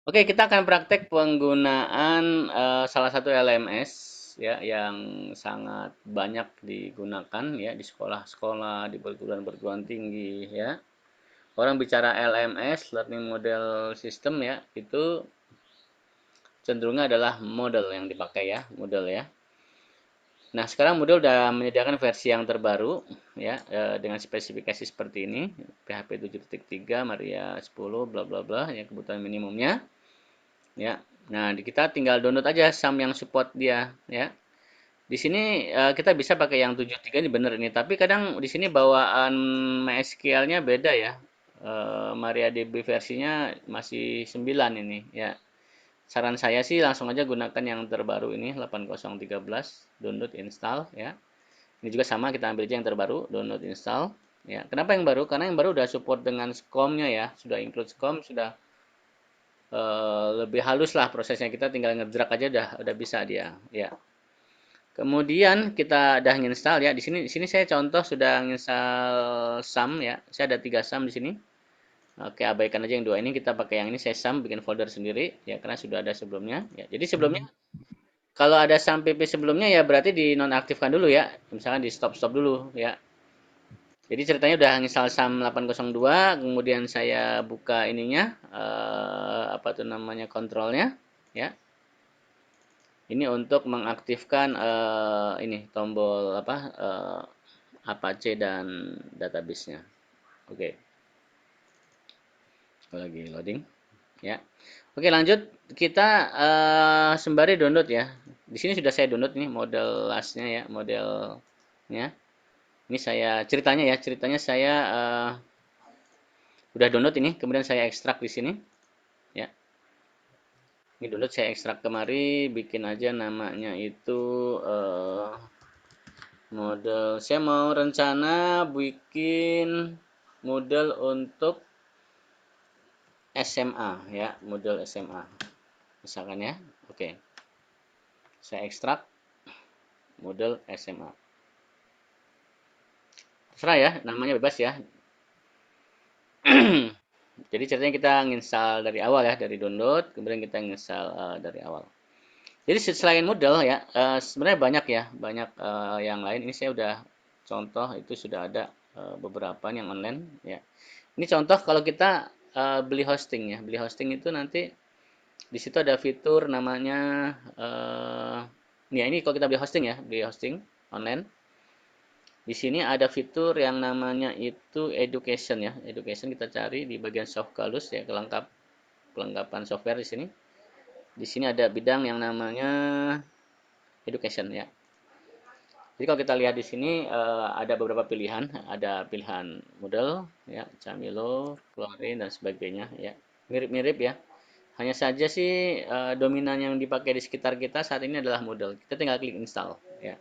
Oke, kita akan praktek penggunaan salah satu LMS ya yang sangat banyak digunakan ya di sekolah-sekolah, di perguruan-perguruan tinggi ya. Orang bicara LMS, Learning Model System ya, itu cenderungnya adalah model yang dipakai ya, model ya. Nah, sekarang Moodle sudah menyediakan versi yang terbaru ya dengan spesifikasi seperti ini, PHP 7.3, Maria 10, bla bla bla ya kebutuhan minimumnya ya. Nah, kita tinggal download aja SAM yang support dia ya. Di sini kita bisa pakai yang 7.3 ini bener ini, tapi kadang di sini bawaan MySQL-nya beda ya. MariaDB versinya masih 9 ini ya. Saran saya sih langsung aja gunakan yang terbaru ini 8013 download install ya. Ini juga sama kita ambil aja yang terbaru download install ya. Kenapa yang baru? Karena yang baru udah support dengan SCOM-nya ya, sudah include SCOM, sudah lebih halus lah prosesnya. Kita tinggal ngedrag aja udah bisa dia ya. Kemudian kita udah install ya. Di sini saya contoh sudah install SAM ya. Saya ada 3 SAM di sini. Oke, abaikan aja yang dua ini, kita pakai yang ini saya SAM bikin folder sendiri ya karena sudah ada sebelumnya ya. Jadi sebelumnya kalau ada SAM PP sebelumnya ya berarti dinonaktifkan dulu ya. Misalkan di stop dulu ya. Jadi ceritanya udah install SAM 802, kemudian saya buka ininya apa tuh namanya kontrolnya ya. Ini untuk mengaktifkan ini tombol apa Apache dan database-nya. Oke, lagi loading ya. Oke, lanjut kita sembari download ya. Di sini sudah saya download nih model lastnya ya, modelnya. Ini saya ceritanya saya udah download ini, kemudian saya ekstrak di sini ya. Ini download saya ekstrak kemari, bikin aja namanya itu model. Saya mau rencana bikin model untuk SMA ya, model SMA. Misalkan ya. Oke. Saya ekstrak model SMA. Terserah ya, namanya bebas ya. Jadi ceritanya kita nginstal dari awal ya, dari download, kemudian kita nginstal dari awal. Jadi selain model ya, sebenarnya banyak ya, banyak yang lain. Ini saya udah contoh itu sudah ada beberapa yang online ya. Ini contoh kalau kita beli hosting ya, beli hosting itu nanti di situ ada fitur namanya ya ini kalau kita beli hosting online. Di sini ada fitur yang namanya itu education ya. Education kita cari di bagian soft galus ya, kelengkapan software di sini. Di sini ada bidang yang namanya education ya. Jadi kalau kita lihat di sini ada beberapa pilihan, ada pilihan model ya, Camilo, Chlorine dan sebagainya ya. Mirip-mirip ya. Hanya saja sih dominan yang dipakai di sekitar kita saat ini adalah model. Kita tinggal klik install ya.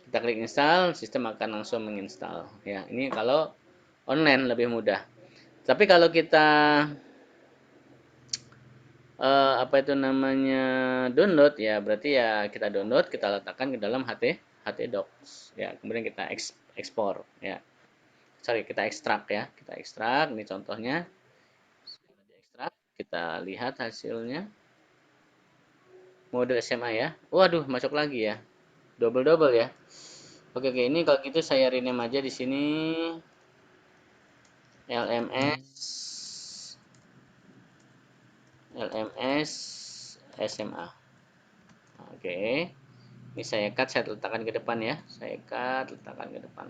Kita klik install, sistem akan langsung menginstal ya. Ini kalau online lebih mudah. Tapi kalau kita apa itu namanya download ya berarti ya kita download kita letakkan ke dalam HT docs ya kemudian kita ekspor ya sorry kita ekstrak ya kita ekstrak ini contohnya ekstrak kita lihat hasilnya mode SMA ya waduh masuk lagi ya double double ya oke ini kalau gitu saya rename aja di sini LMS LMS SMA oke. Ini saya cut, saya letakkan ke depan ya. Saya cut, letakkan ke depan.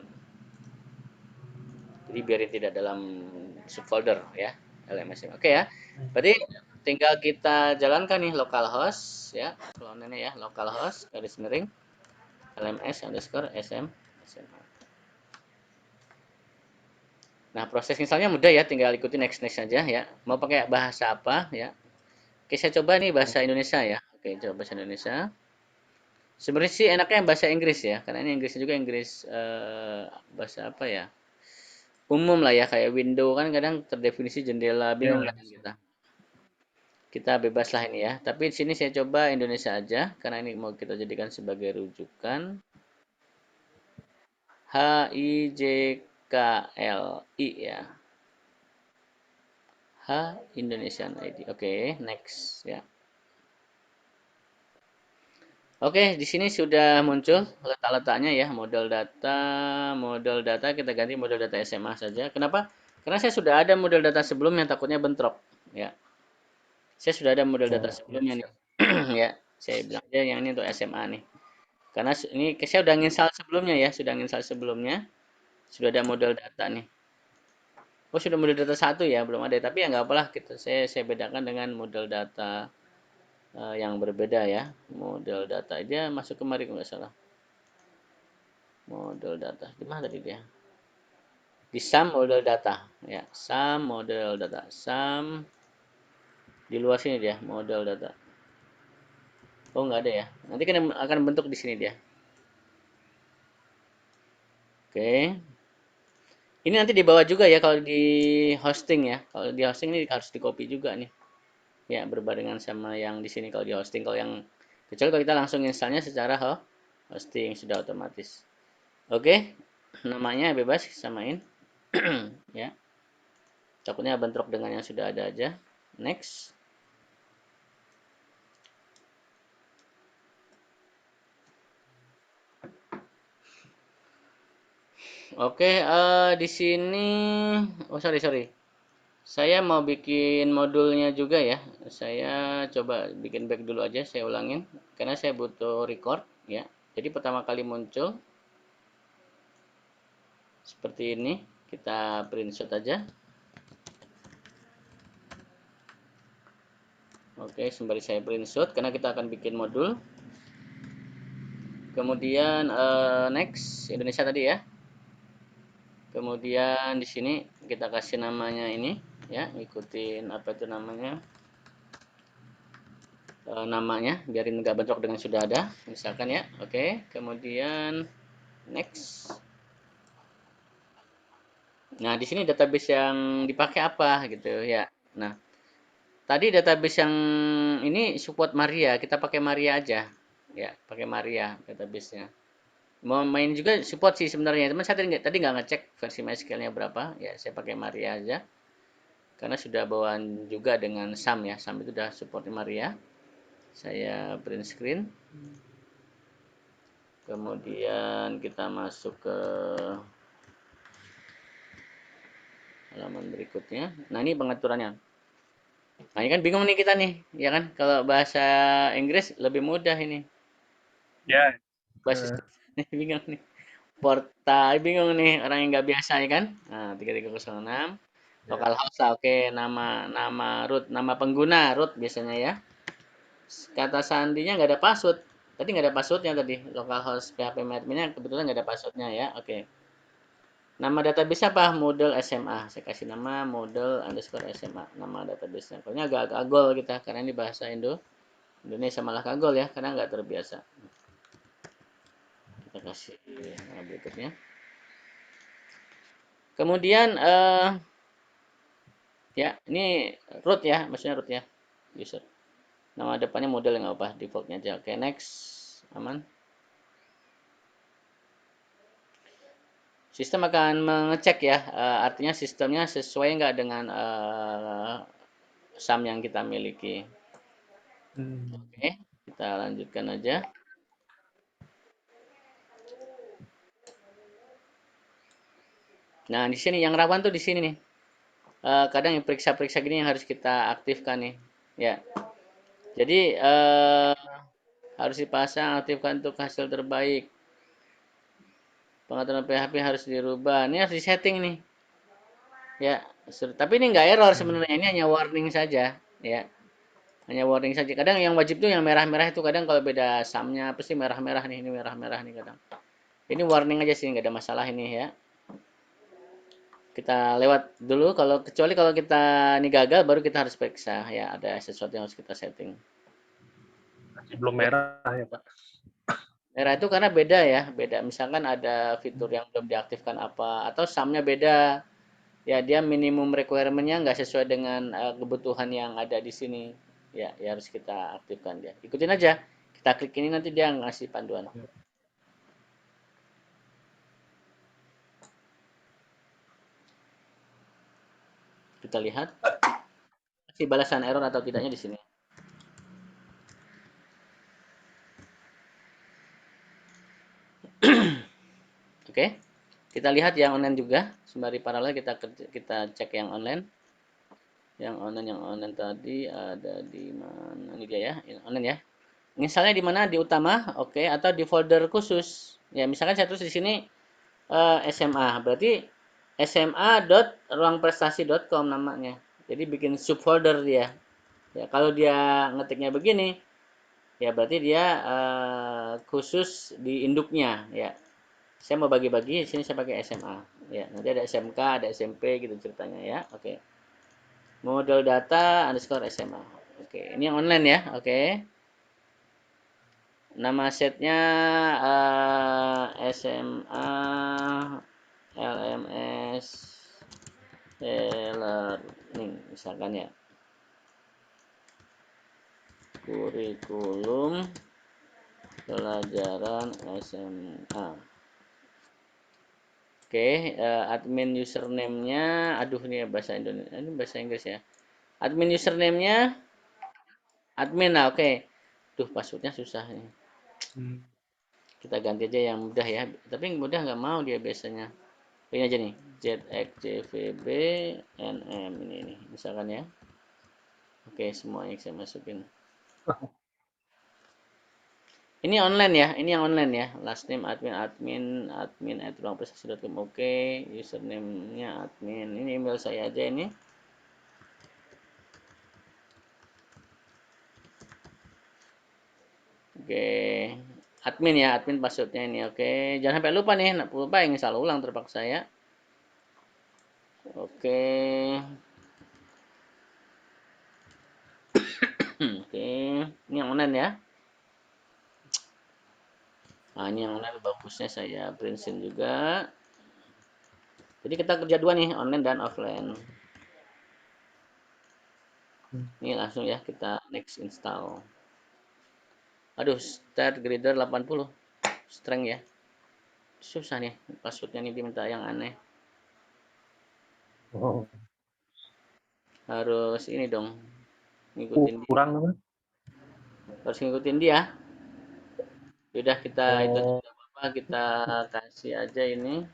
Jadi biarin tidak dalam subfolder ya, LMS. Oke ya. Berarti tinggal kita jalankan nih localhost ya. Clone-nya ya, localhost garis miring LMS underscore SMA. Nah, proses misalnya mudah ya, tinggal ikuti next next saja ya. Mau pakai bahasa apa ya? Oke, saya coba nih bahasa Indonesia ya. Oke, coba bahasa Indonesia. Sebenarnya sih enaknya bahasa Inggris ya, karena ini Inggrisnya juga Inggris bahasa apa ya? Umum lah ya kayak window kan kadang terdefinisi jendela bingung kan kita. Kita bebas lah ini ya. Tapi di sini saya coba Indonesia aja karena ini mau kita jadikan sebagai rujukan. HIJKLI ya. Indonesian ID. Oke, next ya. Oke, di sini sudah muncul letak-letaknya ya, model data kita ganti model data SMA saja. Kenapa? Karena saya sudah ada model data sebelumnya, takutnya bentrok ya. Saya sudah ada model data Oh, ya, sebelumnya nih. siap. Ya, saya bilang aja yang ini untuk SMA nih. Karena ini saya sudah install sebelumnya ya, sudah install sebelumnya, sudah ada model data nih. Oh, sudah model data satu ya, belum ada. Tapi ya nggak apalah, saya bedakan dengan model data yang berbeda ya. Model data aja masuk kemari kalau nggak salah. Model data, di mana tadi dia? Di sum model data, ya. Sum model data, sum di luar sini dia, model data. Oh, nggak ada ya. Nanti kan akan bentuk di sini dia. Oke. Ini nanti dibawa juga ya kalau di hosting ya. Kalau di hosting ini harus di copy juga nih. Ya, berbarengan sama yang di sini kalau di hosting. Kalau yang kecuali kalau kita langsung installnya secara hosting sudah otomatis. Oke, namanya bebas samain. Ya, takutnya bentrok dengan yang sudah ada aja. Next. Oke, di sini, oh sorry sorry, saya mau bikin modulnya juga ya. Saya coba bikin back dulu aja, saya ulangin, karena saya butuh record ya. Jadi pertama kali muncul seperti ini, kita print shot aja. Oke, sembari saya print shot, karena kita akan bikin modul. Kemudian next Indonesia tadi ya. Kemudian di sini kita kasih namanya ini ya, ikutin apa itu namanya, namanya biarin nggak bentrok dengan sudah ada misalkan ya. Oke, kemudian next. Nah, di sini database yang dipakai apa gitu ya. Nah, tadi database yang ini support Maria, kita pakai Maria aja ya, pakai Maria databasenya. Mau main juga support sih sebenarnya, teman saya tadi nggak ngecek versi MySQL-nya berapa ya, saya pakai Maria aja karena sudah bawaan juga dengan SAM ya, SAM itu udah support Maria. Saya print screen, kemudian kita masuk ke halaman berikutnya. Nah, ini pengaturannya. Nah, ini kan bingung nih kita nih, ya kan? Kalau bahasa Inggris lebih mudah ini. Ya, Basis eh, bingung nih. Portal bingung nih orang yang nggak biasa ya kan? Nah, 3306 ya. localhost lah, oke, nama nama root, nama pengguna root biasanya ya. Kata sandinya nggak ada password. Tadi nggak ada passwordnya tadi. Localhost PHP adminnya kebetulan nggak ada passwordnya ya. Oke. Nama database apa? Model SMA. Saya kasih nama model underscore SMA. Nama database-nya. Pokoknya agak agol kita karena ini bahasa Indonesia malah kagol ya karena nggak terbiasa. Kita kasih berikutnya. Kemudian ya ini root ya, maksudnya root ya, user. Nama depannya model yang apa? Defaultnya aja. Oke, next, aman. Sistem akan mengecek ya, artinya sistemnya sesuai nggak dengan SAM yang kita miliki. Hmm. Oke, kita lanjutkan aja. Nah, di sini yang rawan tuh di sini nih. Kadang yang periksa-periksa gini yang harus kita aktifkan nih. Ya, jadi harus dipasang aktifkan untuk hasil terbaik. Pengaturan PHP harus dirubah. Ini harus disetting nih. Ya, tapi ini nggak error Hmm. sebenarnya. Ini hanya warning saja. Ya, hanya warning saja. Kadang yang wajib tuh yang merah-merah itu kadang kalau beda sumnya pasti merah-merah nih. Ini merah-merah nih kadang. Ini warning aja sih, nggak ada masalah ini ya. Kita lewat dulu kalau kecuali kalau kita ini gagal baru kita harus periksa ya ada sesuatu yang harus kita setting. Masih belum Oke. merah ya, Pak. Merah itu karena beda ya, beda. Misalkan ada fitur yang belum diaktifkan apa atau sumnya beda. Ya dia minimum requirement-nya nggak sesuai dengan kebutuhan yang ada di sini. Ya, ya harus kita aktifkan dia. Ikutin aja. Kita klik ini nanti dia ngasih panduan. Ya. Kita lihat. si balasan error atau tidaknya di sini. Oke. Kita lihat yang online juga sembari paralel kita cek yang online. Yang online tadi ada di mana? Ini dia ya, yang online ya. Misalnya di mana di utama, oke, atau di folder khusus. Ya, misalkan saya tulis di sini SMA, berarti sma.ruangprestasi.com namanya. Jadi bikin subfolder dia. Ya, kalau dia ngetiknya begini, ya berarti dia khusus di induknya ya. Saya mau bagi-bagi, di sini saya pakai SMA. Ya, nanti ada SMK, ada SMP gitu ceritanya ya. Oke. Model data underscore SMA. Oke, ini yang online ya. Oke. Nama setnya SMA LMS e-learning misalkan ya. Kurikulum pelajaran SMA. Oke, admin username-nya, aduh ini bahasa Indonesia, ini bahasa Inggris ya. Admin username-nya admin lah, oke. Duh, passwordnya susah nih. Kita ganti aja yang mudah ya. Tapi yang mudah nggak mau dia biasanya. Ini aja nih, ZXJVB NM ini misalkan ya. Oke, semuanya saya masukin. Ini online ya, ini yang online ya. Last name admin@ruangprestasi.com. Oke, username-nya admin. Ini email saya aja ini. Oke, admin ya, admin passwordnya ini. Oke, jangan sampai lupa nih, lupa yang salah ulang terpaksa ya. Oke, oke, ini yang online ya. Nah, ini yang online bagusnya saya printin juga. Jadi kita kerja dua nih, online dan offline. Ini langsung ya kita next install. Aduh, start grader 80. Strength ya. Susah nih, passwordnya nih diminta yang aneh. Oh, Harus ini dong, ngikutin dia. kurang apa? Harus ngikutin dia. Udah kita itu Oh, tidak apa-apa, kita kasih aja ini.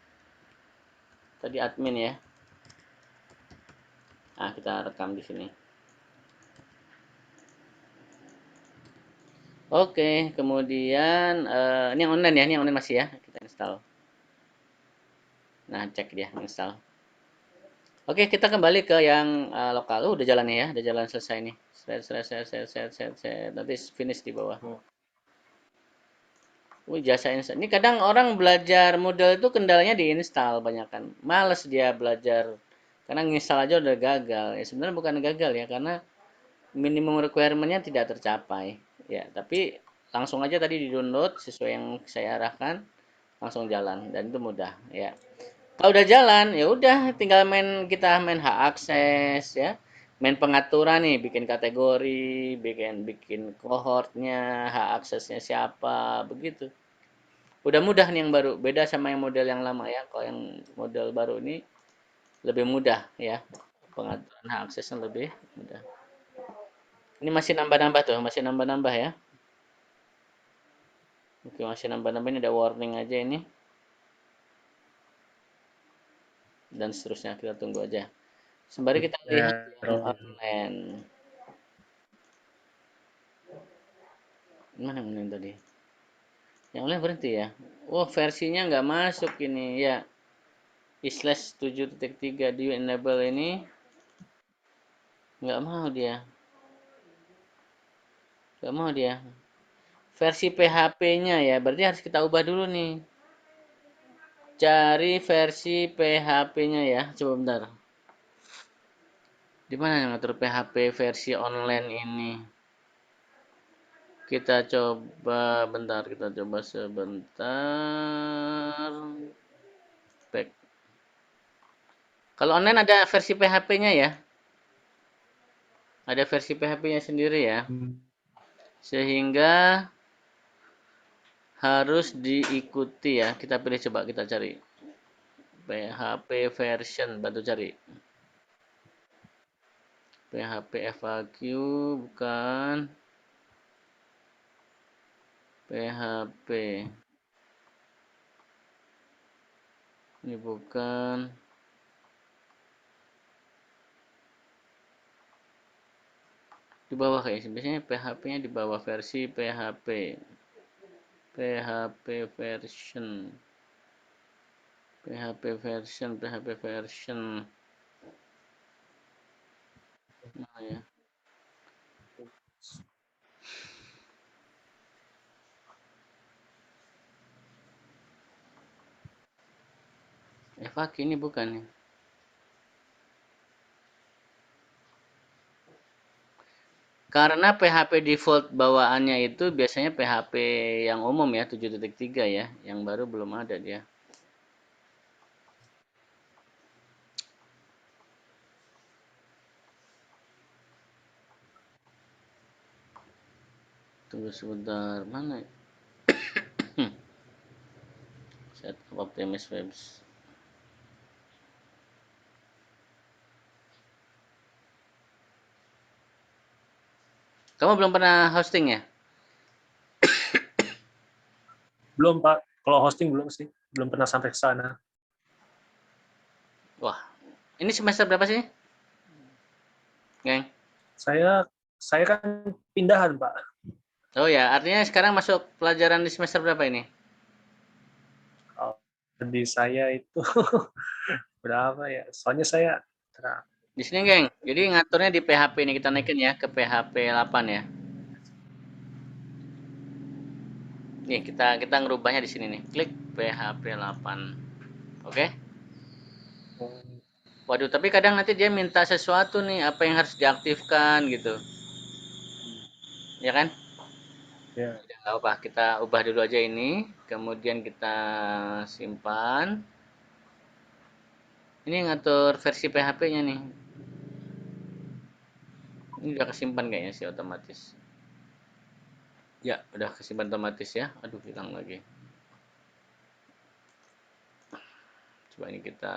Tadi admin ya. Nah, kita rekam di sini. Oke, kemudian ini yang online ya, ini yang online masih ya. Kita install. Nah, cek dia install. Oke, kita kembali ke yang lokal. Udah jalannya ya, udah jalan selesai nih. Nanti finish di bawah. Jasa install. Ini kadang orang belajar model itu kendalanya di install banyak kan. Males dia belajar karena nginstal aja udah gagal. Ya sebenarnya bukan gagal ya, karena minimum requirement-nya tidak tercapai. Ya, tapi langsung aja tadi di-download sesuai yang saya arahkan, langsung jalan dan itu mudah ya. Kalau udah jalan, ya udah tinggal kita main hak akses ya. Main pengaturan nih, bikin kategori, bikin cohortnya, hak aksesnya siapa, begitu. Udah mudah nih yang baru, beda sama yang model yang lama ya. Kalau yang model baru ini lebih mudah ya. Pengaturan hak aksesnya lebih mudah. Ini masih nambah-nambah tuh, masih nambah-nambah ya. Oke, masih nambah-nambah, ini ada warning aja ini. Dan seterusnya kita tunggu aja. Sembari kita lihat yang error itu. online. Mana yang online tadi? Yang online berhenti ya. Oh, versinya nggak masuk ini ya. Slash 7.3 di enable ini nggak mau dia. Nggak mau dia. Versi PHP-nya ya, berarti harus kita ubah dulu nih. Cari versi PHP-nya ya. Coba bentar. Di mana yang ngatur PHP versi online ini? Kita coba bentar, kita coba sebentar. Back. Kalau online ada versi PHP-nya ya. Ada versi PHP-nya sendiri ya. Sehingga harus diikuti ya. Kita pilih, coba kita cari. PHP version, bantu cari. PHP FAQ bukan. PHP ini bukan. Di bawah kayaknya. Biasanya PHP-nya di bawah versi PHP. PHP version. PHP version, PHP version. Nah ya. FAQ ini bukan ya. Karena PHP default bawaannya itu biasanya PHP yang umum ya, 7.3 ya. Yang baru belum ada dia. Tunggu sebentar, mana ya? Set up Optimus Webs. Kamu belum pernah hosting ya? Belum, Pak. Kalau hosting belum sih. Belum pernah sampai ke sana. Wah, ini semester berapa sih, geng? Saya saya kan pindahan, Pak. Oh ya, artinya sekarang masuk pelajaran di semester berapa ini? Kalau di saya itu berapa ya? Soalnya saya Di sini, geng. Jadi ngaturnya di PHP ini kita naikin ya ke PHP 8 ya. Nih, kita ngerubahnya di sini nih. Klik PHP 8. Oke? Waduh, tapi kadang nanti dia minta sesuatu nih, apa yang harus diaktifkan gitu. Ya kan? ya. Ya, nggak apa, kita ubah dulu aja ini, kemudian kita simpan. Ini ngatur versi PHP-nya nih. Ini udah kesimpan kayaknya sih otomatis. Ya, udah kesimpan otomatis ya. Aduh, hilang lagi. Coba ini kita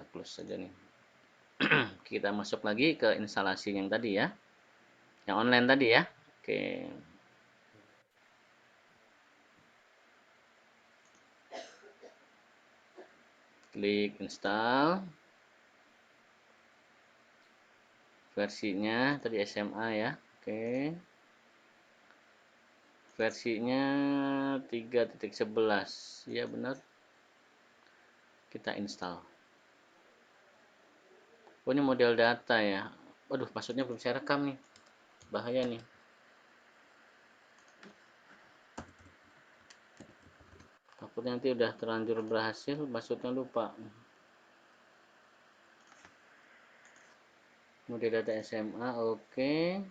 close saja nih. Kita masuk lagi ke instalasi yang tadi ya. Yang online tadi ya. Oke. Klik install. Versinya tadi SMA ya. Oke. Versinya 3.11. Ya benar. Kita install. Oh ini model data ya. Waduh, maksudnya belum saya rekam nih. Bahaya nih. Takutnya nanti udah terlanjur berhasil, maksudnya lupa. Model data SMA, oke.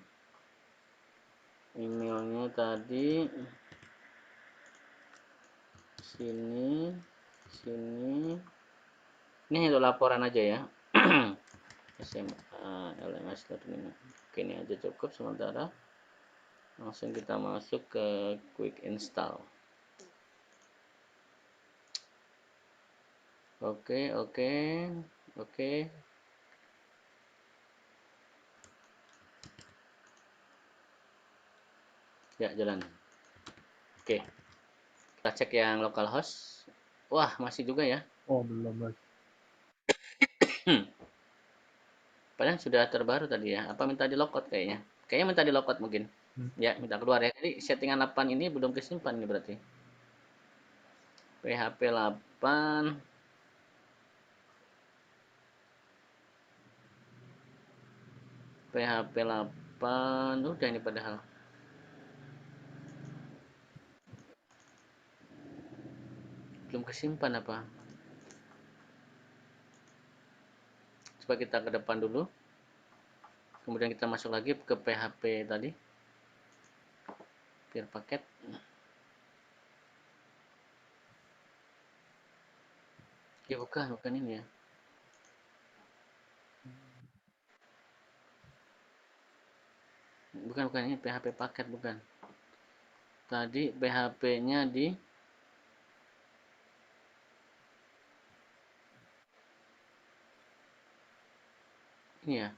Emailnya tadi sini, sini. Ini untuk laporan aja ya. SMA LMS Learning. Oke, ini aja cukup sementara. Langsung kita masuk ke quick install. Oke, oke, oke. Ya, jalan. Oke, kita cek yang localhost. Wah, masih juga ya. Oh, belum lagi. Padahal sudah terbaru tadi ya. Apa minta di logout kayaknya? Kayaknya minta di logout mungkin. Ya, minta keluar ya. Jadi settingan 8 ini belum kesimpan ini berarti. PHP 8. PHP 8. Udah ini padahal. Belum kesimpan apa? Coba kita ke depan dulu. Kemudian kita masuk lagi ke PHP tadi. Biar paket. Ya bukan ini ya. Bukan ini PHP paket bukan. Tadi PHP-nya di Ini ya.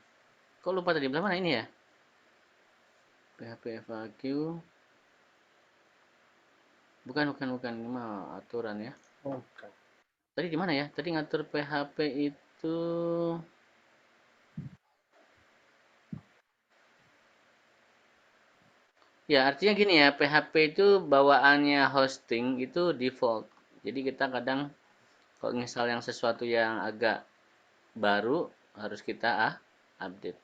Kok lupa tadi belah mana ini ya? PHP FAQ. Bukan, bukan, bukan. Ini mah aturan ya. Oke. Tadi di mana ya? Tadi ngatur PHP itu. Ya, artinya gini ya, PHP itu bawaannya hosting itu default. Jadi kita kadang kalau misal yang sesuatu yang agak baru harus kita update.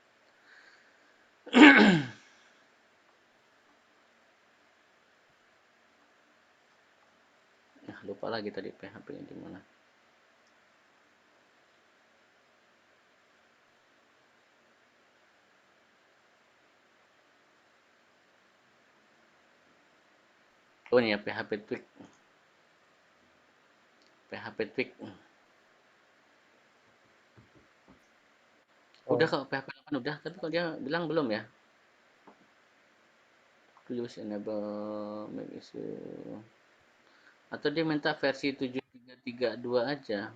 Nah, lupa lagi tadi PHP-nya di mana. Oh ini ya PHP tweak. PHP tweak. Udah Oh, kok PHP 8 udah, tapi kok dia bilang belum ya? Use enable make issue. Atau dia minta versi 7332 aja.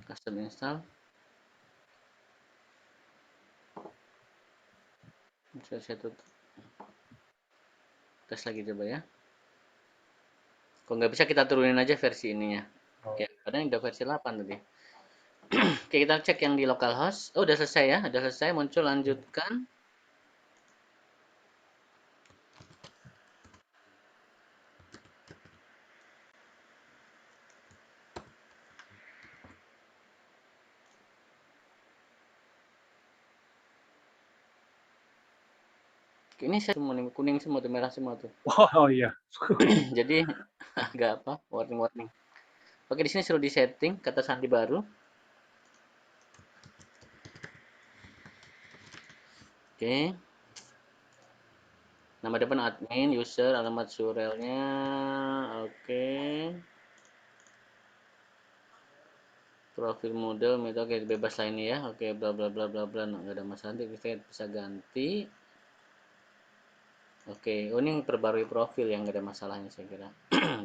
Custom install. Saya tutup. Tes lagi coba ya. Kalau nggak bisa kita turunin aja versi ininya. oh. Ya, padahal udah versi 8 tadi. Oke, kita cek yang di localhost. Oh, udah selesai ya. Udah selesai, muncul lanjutkan. Ini saya semua nih, kuning semua tuh, merah semua tuh. Oh, oh iya. Jadi agak apa? Warning-warning. Oke, di sini suruh di setting kata sandi baru. Oke. Nama depan admin, user, alamat surelnya. Oke. Profil model, metode oke bebas lah ini ya. Oke, bla bla bla bla bla. Nggak ada masalah. Nanti kita bisa ganti. Oke, oh ini perbarui profil yang nggak ada masalahnya saya kira.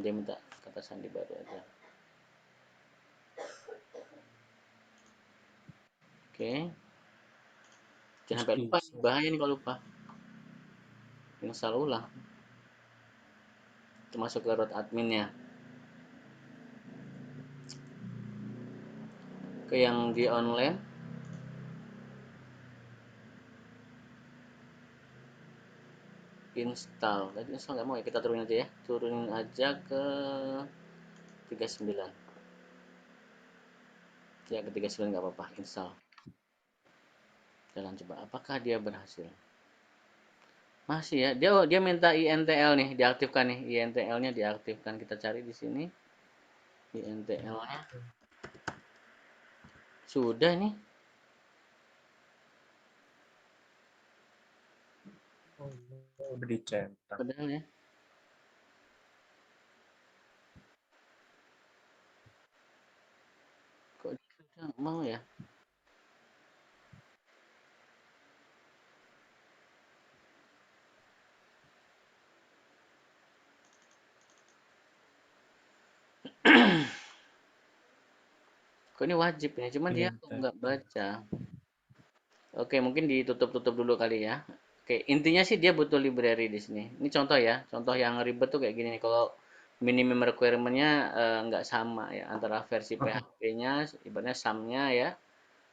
Dia minta kata sandi baru aja. Oke. Jangan sampai lupa. Justice. Bahaya nih kalau lupa. Install ulang. Termasuk ke root adminnya. Ke yang di online. Install. Tadi install nggak mau ya. Kita turunin aja ya. Turunin aja ke 39. Ya ke 39 nggak apa-apa. Install. Jalan coba. Apakah dia berhasil? Masih ya. Dia minta INTL nih, diaktifkan nih. INTL-nya diaktifkan. Kita cari di sini. INTL-nya sudah nih. Oh, udah dicetak. Padahal ya. Kok dia sudah mau ya? Kok ini wajib ya? Cuman dia kok INT. nggak baca. Oke, mungkin ditutup-tutup dulu kali ya. Oke, intinya sih dia butuh library di sini. Ini contoh ya, contoh yang ribet tuh kayak gini nih. Kalau minimum requirement-nya nggak sama ya antara versi PHP-nya, ibaratnya sum-nya ya,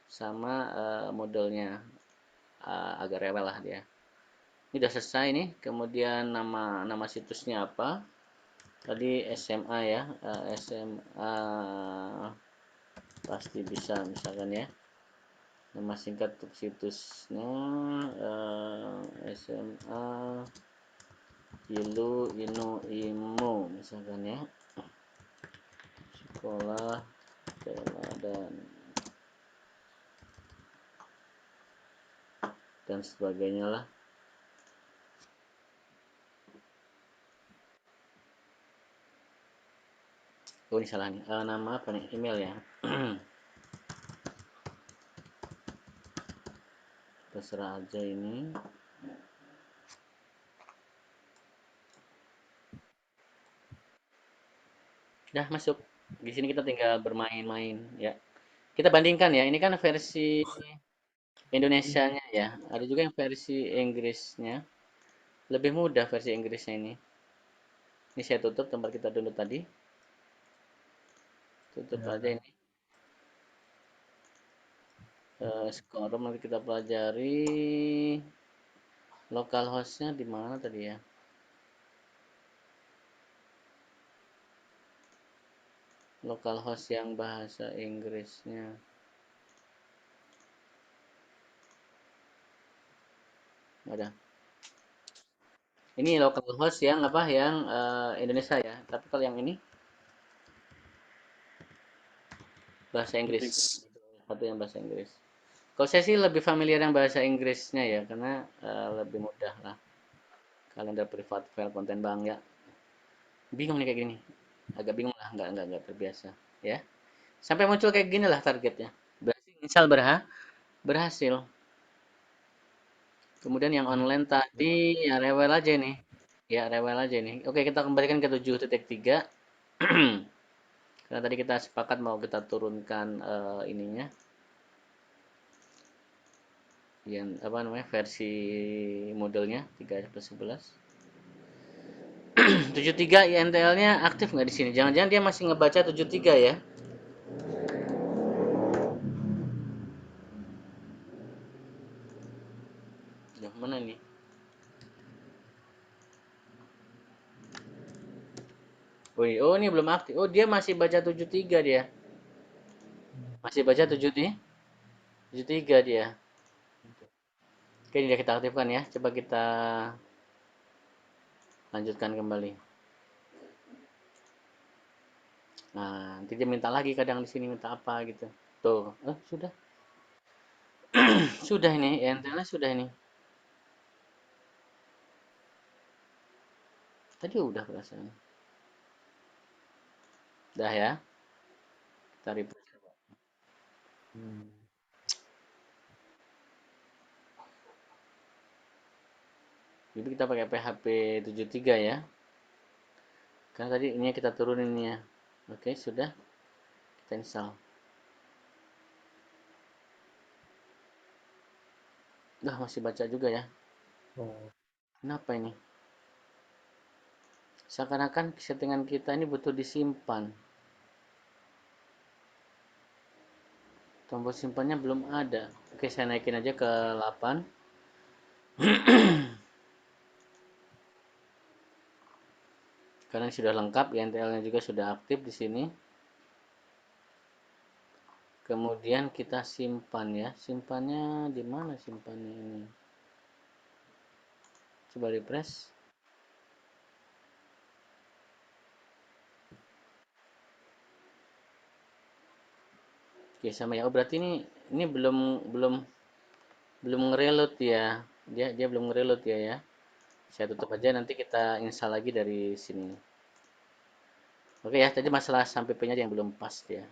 sama modelnya agak rewel lah dia. Ini udah selesai nih. Kemudian nama nama situsnya apa? Tadi SMA ya, SMA pasti bisa misalkan ya. Nama singkat untuk situsnya SMA Ilu Inu Imo misalkan ya. Sekolah teladan dan sebagainya lah. Oh ini salah nih. Nama apa nih? Email ya. Terserah aja ini. Dah masuk. Di sini kita tinggal bermain-main ya. Kita bandingkan ya. Ini kan versi Indonesianya ya. Ada juga yang versi Inggrisnya. Lebih mudah versi Inggrisnya ini. Ini saya tutup tempat kita dulu tadi. Tutup aja Ya. ini. Sekarang nanti kita pelajari localhostnya di mana tadi ya. Localhost yang bahasa Inggrisnya. Ada. Ini localhost yang apa? Yang Indonesia ya. Tapi kalau yang ini bahasa Inggris. Inggris. Satu yang bahasa Inggris. Kalau saya sih lebih familiar yang bahasa Inggrisnya ya, karena lebih mudah lah. Kalender privat file konten bank ya. Bingung nih kayak gini. Agak bingung lah, nggak terbiasa. Ya. Sampai muncul kayak gini lah targetnya. Berhasil, misal berhasil. Kemudian yang online tadi ya rewel aja nih. Ya rewel aja nih. Oke, kita kembalikan ke 7.3. Karena tadi kita sepakat mau kita turunkan ininya yang apa namanya versi modelnya 3+11. 73 INTL-nya aktif nggak di sini? Jangan-jangan dia masih ngebaca 73 ya? Yang mana nih? Wih, oh ini belum aktif. Oh, dia masih baca 73 dia. Masih baca 7 nih? 73 dia. Oke, ini dia kita aktifkan ya. Coba kita lanjutkan kembali. Nah, nanti dia minta lagi kadang di sini minta apa gitu. Tuh, sudah. Sudah ini, INTL-nya sudah ini. Tadi udah perasaan. Udah ya. Kita refresh. Hmm. Jadi kita pakai PHP 73 ya. Karena tadi ini kita turunin ya. Oke, sudah. Kita install. Dah masih baca juga ya. Oh. Kenapa ini? Seakan-akan settingan kita ini butuh disimpan. Tombol simpannya belum ada. Oke, saya naikin aja ke 8. Karena sudah lengkap, INTL-nya juga sudah aktif di sini. Kemudian kita simpan ya. Simpannya di mana simpannya ini? Coba refresh. Oke, sama ya. Oh, berarti ini belum belum belum ngereload ya. Dia belum ngereload ya. Saya tutup aja nanti kita install lagi dari sini. Oke ya, tadi masalah sampai P-nya yang belum pas ya.